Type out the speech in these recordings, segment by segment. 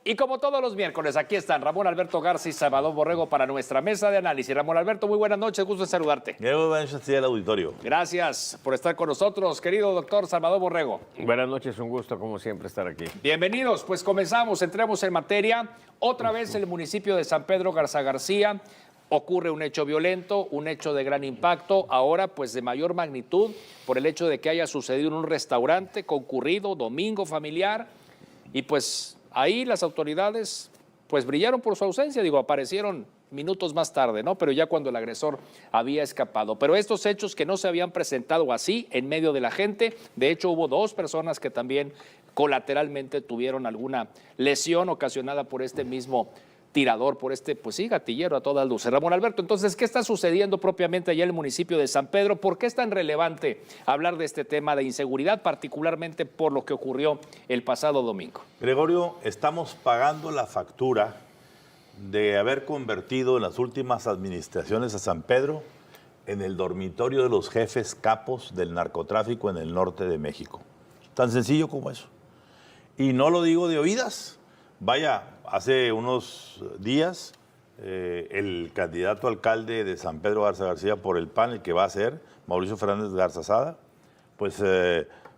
Y como todos los miércoles, aquí están Ramón Alberto Garza y Salvador Borrego para nuestra mesa de análisis. Ramón Alberto, muy buenas noches, gusto en saludarte. Muy buenas noches al auditorio. Gracias por estar con nosotros, querido doctor Salvador Borrego. Buenas noches, un gusto como siempre estar aquí. Bienvenidos, pues comenzamos, entremos en materia. Otra vez en el municipio de San Pedro Garza García ocurre un hecho violento, un hecho de gran impacto, ahora pues de mayor magnitud por el hecho de que haya sucedido en un restaurante concurrido, domingo familiar, y pues ahí las autoridades pues brillaron por su ausencia, aparecieron minutos más tarde, ¿no? Pero ya cuando el agresor había escapado. Pero estos hechos que no se habían presentado así en medio de la gente, de hecho hubo 2 personas que también colateralmente tuvieron alguna lesión ocasionada por este mismo tirador, por este, pues sí, gatillero a todas luces. Ramón Alberto, entonces, ¿qué está sucediendo propiamente allá en el municipio de San Pedro? ¿Por qué es tan relevante hablar de este tema de inseguridad, particularmente por lo que ocurrió el pasado domingo? Gregorio, estamos pagando la factura de haber convertido en las últimas administraciones a San Pedro en el dormitorio de los jefes capos del narcotráfico en el norte de México. Tan sencillo como eso. Y no lo digo de oídas. Vaya, hace unos días el candidato alcalde de San Pedro Garza García por el PAN, el que va a ser, Mauricio Fernández Garza Sada, pues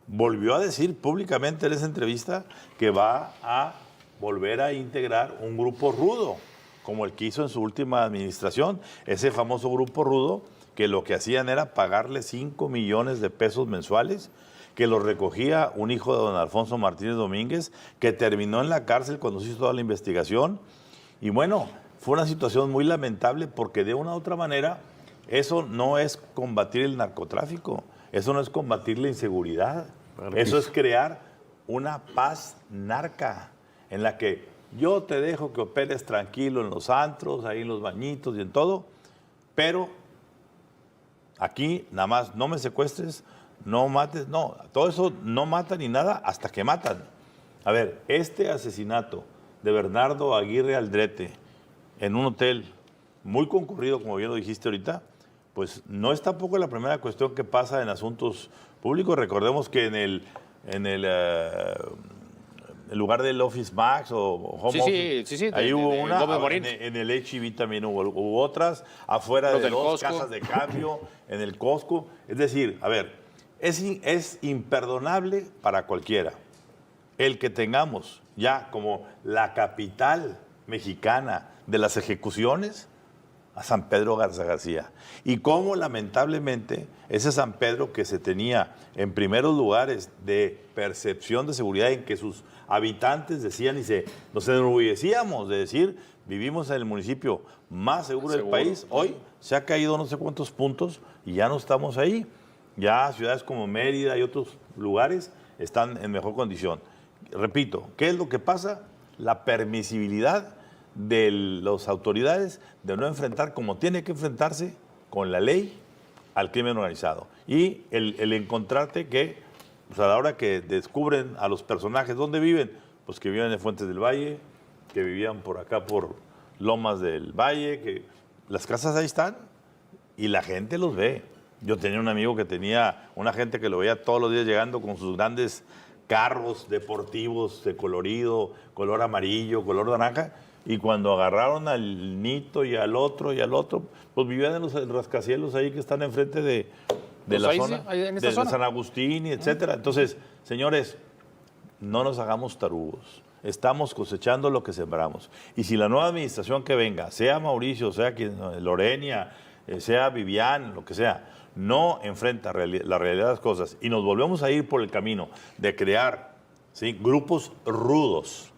volvió a decir públicamente en esa entrevista que va a volver a integrar un grupo rudo, como el que hizo en su última administración, ese famoso grupo rudo que lo que hacían era pagarle 5 millones de pesos mensuales, que lo recogía un hijo de don Alfonso Martínez Domínguez, que terminó en la cárcel cuando se hizo toda la investigación. Y bueno, fue una situación muy lamentable porque de una u otra manera eso no es combatir el narcotráfico, eso no es combatir la inseguridad, eso es crear una paz narca en la que yo te dejo que operes tranquilo en los antros, ahí en los bañitos y en todo, pero aquí nada más no me secuestres, no mates, no, todo eso no mata ni nada hasta que matan. A ver, este asesinato de Bernardo Aguirre Aldrete en un hotel muy concurrido, como bien lo dijiste ahorita, pues no es tampoco la primera cuestión que pasa en asuntos públicos. Recordemos que en el lugar del Office Max o Home Office, sí, ahí hubo una, en el H-E-B también hubo otras, afuera de 2 casas de cambio, en el Costco. Es decir, a ver, es imperdonable para cualquiera el que tengamos ya como la capital mexicana de las ejecuciones a San Pedro Garza García. Y cómo lamentablemente ese San Pedro que se tenía en primeros lugares de percepción de seguridad, en que sus habitantes decían nos enorgullecíamos de decir vivimos en el municipio más seguro del país, hoy se ha caído no sé cuántos puntos y ya no estamos ahí. Ya ciudades como Mérida y otros lugares están en mejor condición. Repito, ¿qué es lo que pasa? La permisibilidad de las autoridades de no enfrentar como tiene que enfrentarse con la ley al crimen organizado. Y el encontrarte que, pues a la hora que descubren a los personajes, ¿dónde viven? Pues que viven en Fuentes del Valle, que vivían por acá por Lomas del Valle, que las casas ahí están y la gente los ve. Yo tenía un amigo que tenía una gente que lo veía todos los días llegando con sus grandes carros deportivos de colorido, color amarillo, color naranja, y cuando agarraron al Nito y al otro, pues vivían en los rascacielos ahí que están enfrente de la zona, de San Agustín, y etcétera. Entonces, señores, no nos hagamos tarugos. Estamos cosechando lo que sembramos. Y si la nueva administración que venga, sea Mauricio, sea Lorenia, sea Vivian, lo que sea, no enfrenta la realidad de las cosas y nos volvemos a ir por el camino de crear, ¿sí?, grupos rudos.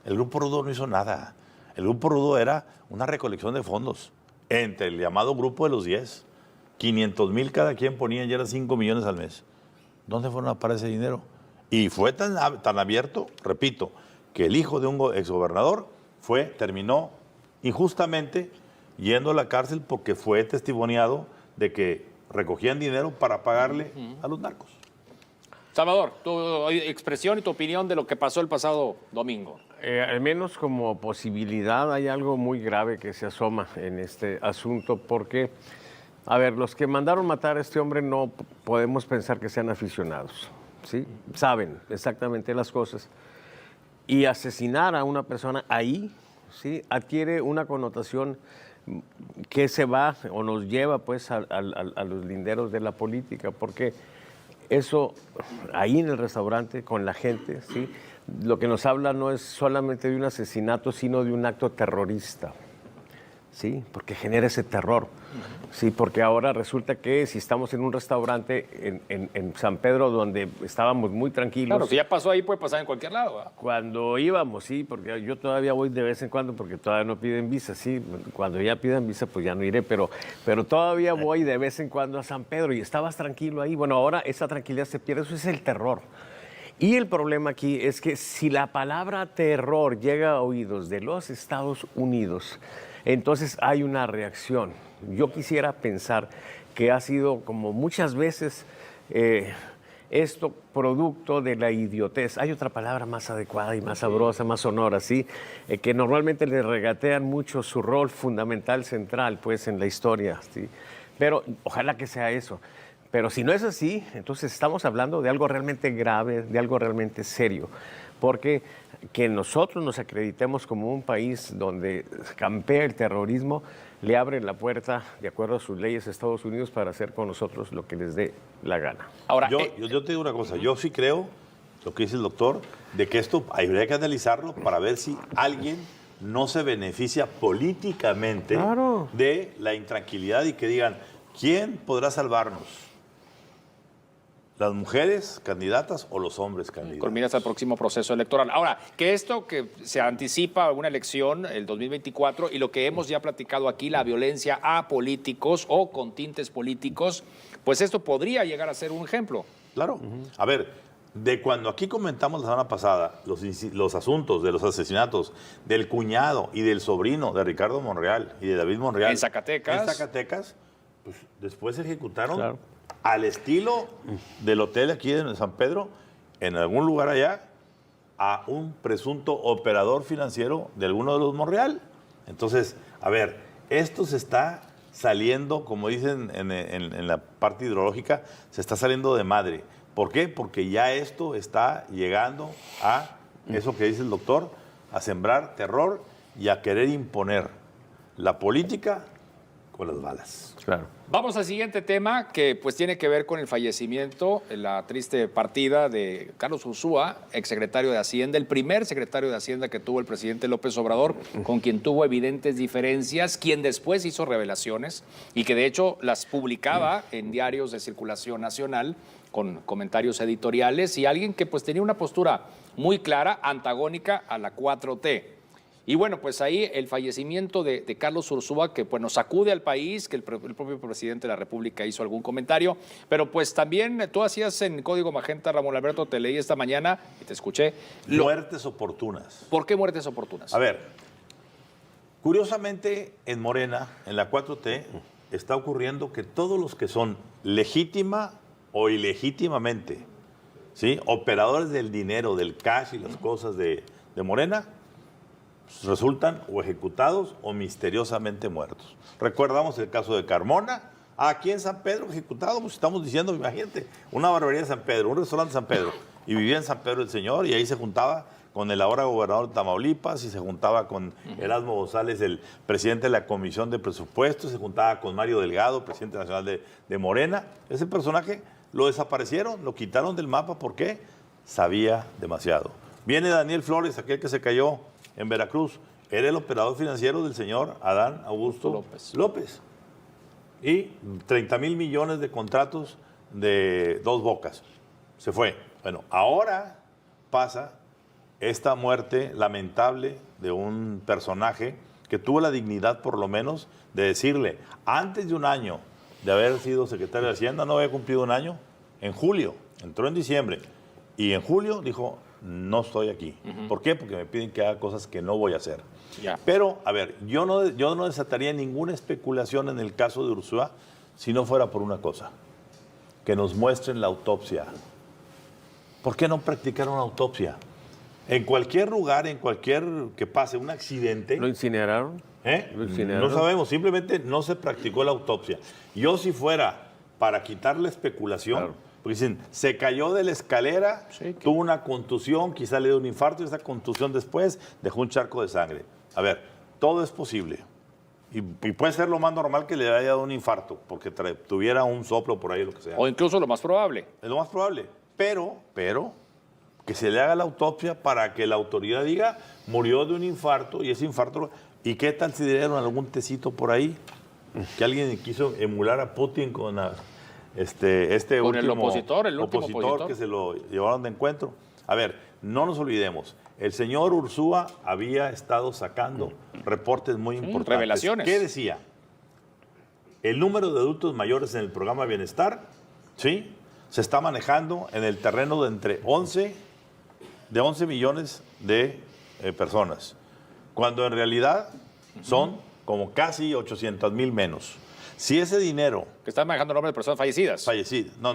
El grupo rudo no hizo nada. El grupo rudo era una recolección de fondos entre el llamado grupo de los 10. 500,000 cada quien ponían, ya eran 5 millones al mes. ¿Dónde fueron a parar ese dinero? Y fue tan abierto, repito, que el hijo de un exgobernador terminó injustamente yendo a la cárcel porque fue testimoniado de que recogían dinero para pagarle a los narcos. Salvador, tu expresión y tu opinión de lo que pasó el pasado domingo. Al menos como posibilidad hay algo muy grave que se asoma en este asunto porque, a ver, los que mandaron matar a este hombre no podemos pensar que sean aficionados, ¿sí? Saben exactamente las cosas. Y asesinar a una persona ahí, ¿sí?, adquiere una connotación que se va o nos lleva pues a los linderos de la política, porque eso ahí en el restaurante con la gente, ¿sí?, lo que nos habla no es solamente de un asesinato, sino de un acto terrorista, ¿sí?, porque genera ese terror, ¿sí?, porque ahora resulta que si estamos en un restaurante en San Pedro donde estábamos muy tranquilos. Claro, si ya pasó ahí, puede pasar en cualquier lado, ¿verdad? Cuando íbamos, sí, porque yo todavía voy de vez en cuando porque todavía no piden visa, sí, cuando ya pidan visa pues ya no iré, pero todavía voy de vez en cuando a San Pedro y estabas tranquilo ahí. Bueno, ahora esa tranquilidad se pierde, eso es el terror. Y el problema aquí es que si la palabra terror llega a oídos de los Estados Unidos, entonces hay una reacción. Yo quisiera pensar que ha sido como muchas veces esto producto de la idiotez. Hay otra palabra más adecuada y más sabrosa, más sonora, ¿sí? Que normalmente le regatean mucho su rol fundamental, central, pues, en la historia, ¿sí? Pero ojalá que sea eso. Pero si no es así, entonces estamos hablando de algo realmente grave, de algo realmente serio. Porque que nosotros nos acreditemos como un país donde campea el terrorismo, le abre la puerta, de acuerdo a sus leyes, a Estados Unidos para hacer con nosotros lo que les dé la gana. Ahora, yo te digo una cosa, yo sí creo, lo que dice el doctor, de que esto habría que analizarlo para ver si alguien no se beneficia políticamente de la intranquilidad y que digan, ¿quién podrá salvarnos? ¿Las mujeres candidatas o los hombres candidatos? Con miras al próximo proceso electoral. Ahora, que esto que se anticipa a una elección, el 2024, y lo que hemos ya platicado aquí, la violencia a políticos o con tintes políticos, pues esto podría llegar a ser un ejemplo. Claro. A ver, de cuando aquí comentamos la semana pasada los asuntos de los asesinatos del cuñado y del sobrino de Ricardo Monreal y de David Monreal. En Zacatecas. En Zacatecas, pues después se ejecutaron al estilo del hotel aquí en San Pedro, en algún lugar allá, a un presunto operador financiero de alguno de los Monreal. Entonces, a ver, esto se está saliendo, como dicen en la parte hidrológica, se está saliendo de madre. ¿Por qué? Porque ya esto está llegando a eso que dice el doctor, a sembrar terror y a querer imponer la política con las balas. Claro. Vamos al siguiente tema que pues tiene que ver con el fallecimiento, la triste partida de Carlos Ursúa, exsecretario de Hacienda, el primer secretario de Hacienda que tuvo el presidente López Obrador, con quien tuvo evidentes diferencias, quien después hizo revelaciones y que de hecho las publicaba en diarios de circulación nacional con comentarios editoriales, y alguien que pues tenía una postura muy clara, antagónica a la 4T. Y bueno, pues ahí el fallecimiento de Carlos Ursúa, que pues nos sacude al país, que el propio presidente de la República hizo algún comentario, pero pues también tú hacías en Código Magenta, Ramón Alberto, te leí esta mañana y te escuché. Muertes oportunas. ¿Por qué muertes oportunas? A ver, curiosamente en Morena, en la 4T, está ocurriendo que todos los que son legítima o ilegítimamente, ¿sí?, operadores del dinero, del cash y las cosas de Morena, resultan o ejecutados o misteriosamente muertos. Recordamos el caso de Carmona, aquí en San Pedro ejecutado, pues estamos diciendo, imagínate, una barbería de San Pedro, un restaurante de San Pedro, y vivía en San Pedro el señor, y ahí se juntaba con el ahora gobernador de Tamaulipas, y se juntaba con Erasmo González, el presidente de la Comisión de Presupuestos, se juntaba con Mario Delgado, presidente nacional de Morena. Ese personaje lo desaparecieron, lo quitaron del mapa, ¿por qué? Sabía demasiado. Viene Daniel Flores, aquel que se cayó en Veracruz, era el operador financiero del señor Adán Augusto López. Y 30,000 millones de contratos de Dos Bocas. Se fue. Bueno, ahora pasa esta muerte lamentable de un personaje que tuvo la dignidad, por lo menos, de decirle, antes de un año de haber sido secretario de Hacienda, no había cumplido un año, en julio, entró en diciembre, y en julio dijo, no estoy aquí. ¿Por qué? Porque me piden que haga cosas que no voy a hacer. Pero, a ver, yo no desataría ninguna especulación en el caso de Ursúa si no fuera por una cosa, que nos muestren la autopsia. ¿Por qué no practicar una autopsia? En cualquier lugar, en cualquier que pase un accidente... ¿Lo incineraron? ¿Lo incineraron? No sabemos, simplemente no se practicó la autopsia. Yo si fuera para quitar la especulación, Porque dicen, se cayó de la escalera, tuvo una contusión, quizá le dio un infarto y esa contusión después dejó un charco de sangre. A ver, todo es posible. Y puede ser lo más normal que le haya dado un infarto, porque tuviera un soplo por ahí, lo que sea. O incluso lo más probable. Es lo más probable. Pero, que se le haga la autopsia para que la autoridad diga, murió de un infarto y ese infarto... ¿Y qué tal si dieron algún tecito por ahí? Que alguien quiso emular a Putin con este con último el último opositor que se lo llevaron de encuentro. A ver, no nos olvidemos, el señor Ursúa había estado sacando reportes muy importantes. Revelaciones. ¿Qué decía? El número de adultos mayores en el programa Bienestar, ¿sí?, se está manejando en el terreno de entre 11 millones de personas, cuando en realidad son como casi 800,000 menos. Si ese dinero... Que están manejando el nombre de personas fallecidas. Fallecidas. No.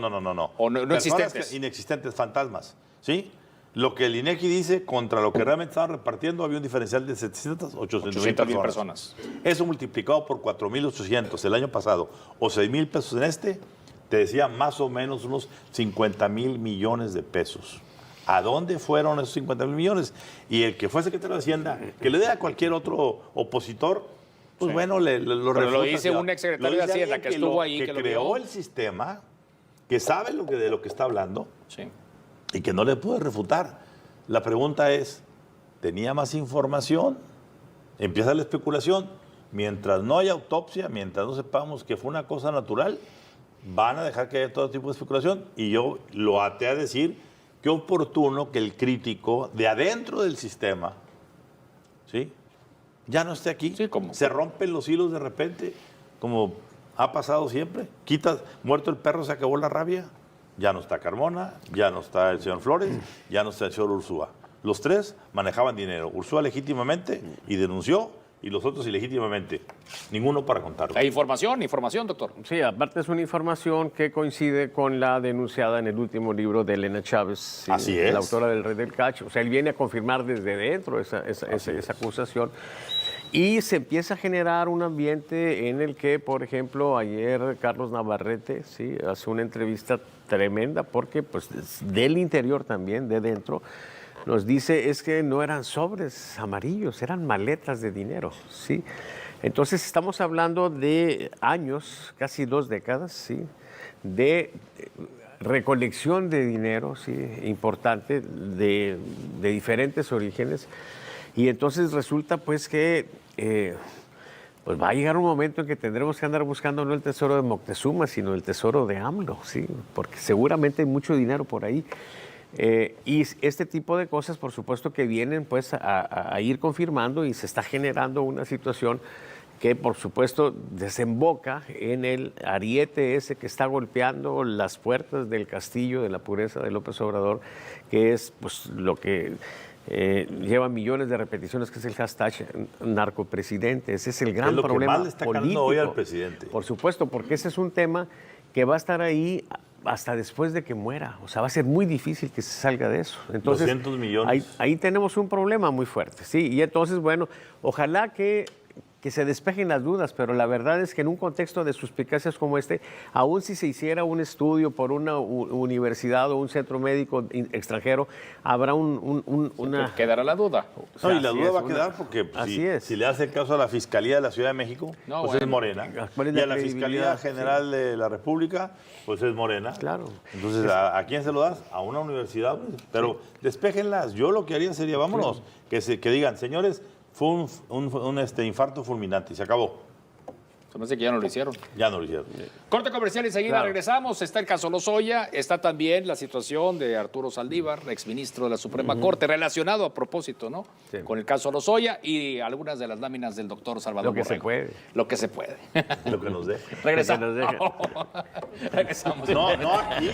O no existentes. Inexistentes, fantasmas. ¿Sí? Lo que el INEGI dice contra lo que realmente estaban repartiendo, había un diferencial de 800,000 personas. Eso multiplicado por 4,800 el año pasado, o 6,000 pesos en te decía más o menos unos 50,000 millones de pesos. ¿A dónde fueron esos 50,000 millones? Y el que fue secretario de Hacienda, que le dé a cualquier otro opositor, pues bueno, lo refuta. Lo dice un exsecretario de Hacienda que estuvo ahí. Que creó el sistema, que sabe de lo que está hablando, sí, y que no le puede refutar. La pregunta es, ¿tenía más información? Empieza la especulación. Mientras no haya autopsia, mientras no sepamos que fue una cosa natural, van a dejar que haya todo tipo de especulación. Y yo lo até a decir, qué oportuno que el crítico de adentro del sistema, ¿sí?, ya no esté aquí. Sí, ¿cómo? Se rompen los hilos de repente, como ha pasado siempre. Muerto el perro, se acabó la rabia. Ya no está Carmona, ya no está el señor Flores, ya no está el señor Ursúa. Los tres manejaban dinero. Ursúa legítimamente y denunció, y los otros ilegítimamente. Ninguno para contarlo. Hay información, doctor. Sí, aparte es una información que coincide con la denunciada en el último libro de Elena Chávez. Sí, así es. La autora del Rey del Cacho. O sea, él viene a confirmar desde dentro esa acusación. Y se empieza a generar un ambiente en el que, por ejemplo, ayer Carlos Navarrete, sí, hace una entrevista tremenda porque pues del interior también, de dentro, nos dice es que no eran sobres amarillos, eran maletas de dinero, ¿sí? Entonces estamos hablando de años, casi 2 décadas, ¿sí?, de recolección de dinero, ¿sí?, importante, de diferentes orígenes. Y entonces resulta pues que pues va a llegar un momento en que tendremos que andar buscando no el tesoro de Moctezuma, sino el tesoro de AMLO, ¿sí?, porque seguramente hay mucho dinero por ahí. Y este tipo de cosas, por supuesto, que vienen pues a ir confirmando, y se está generando una situación que, por supuesto, desemboca en el ariete ese que está golpeando las puertas del castillo de la pureza de López Obrador, que es pues lo que lleva millones de repeticiones, que es el hashtag narcopresidente. Ese es el gran problema que más le está político hoy al presidente. Por supuesto, porque ese es un tema que va a estar ahí hasta después de que muera. O sea, va a ser muy difícil que se salga de eso. Entonces, 200 millones. Ahí tenemos un problema muy fuerte, ¿sí? Y entonces, bueno, ojalá que se despejen las dudas, pero la verdad es que en un contexto de suspicacias como este, aun si se hiciera un estudio por una universidad o un centro médico extranjero, habrá una... Quedará la duda. No, y la duda va a quedar porque si le hace caso a la Fiscalía de la Ciudad de México, pues es Morena. Y a la Fiscalía General de la República, pues es Morena. Claro. Entonces, ¿a quién se lo das? A una universidad. Pero despéjenlas. Yo lo que haría sería, vámonos, que digan, señores, fue un infarto fulminante y se acabó. Se me hace que ya no lo hicieron. Ya no lo hicieron. Corte comercial y enseguida regresamos. Está el caso Lozoya, está también la situación de Arturo Saldívar, exministro de la Suprema Corte, relacionado a propósito, ¿no? Sí. Con el caso Lozoya y algunas de las láminas del doctor Salvador Borrego. Lo que se puede. Lo que nos dé. Regresamos. Lo que nos deje. Regresamos. No aquí.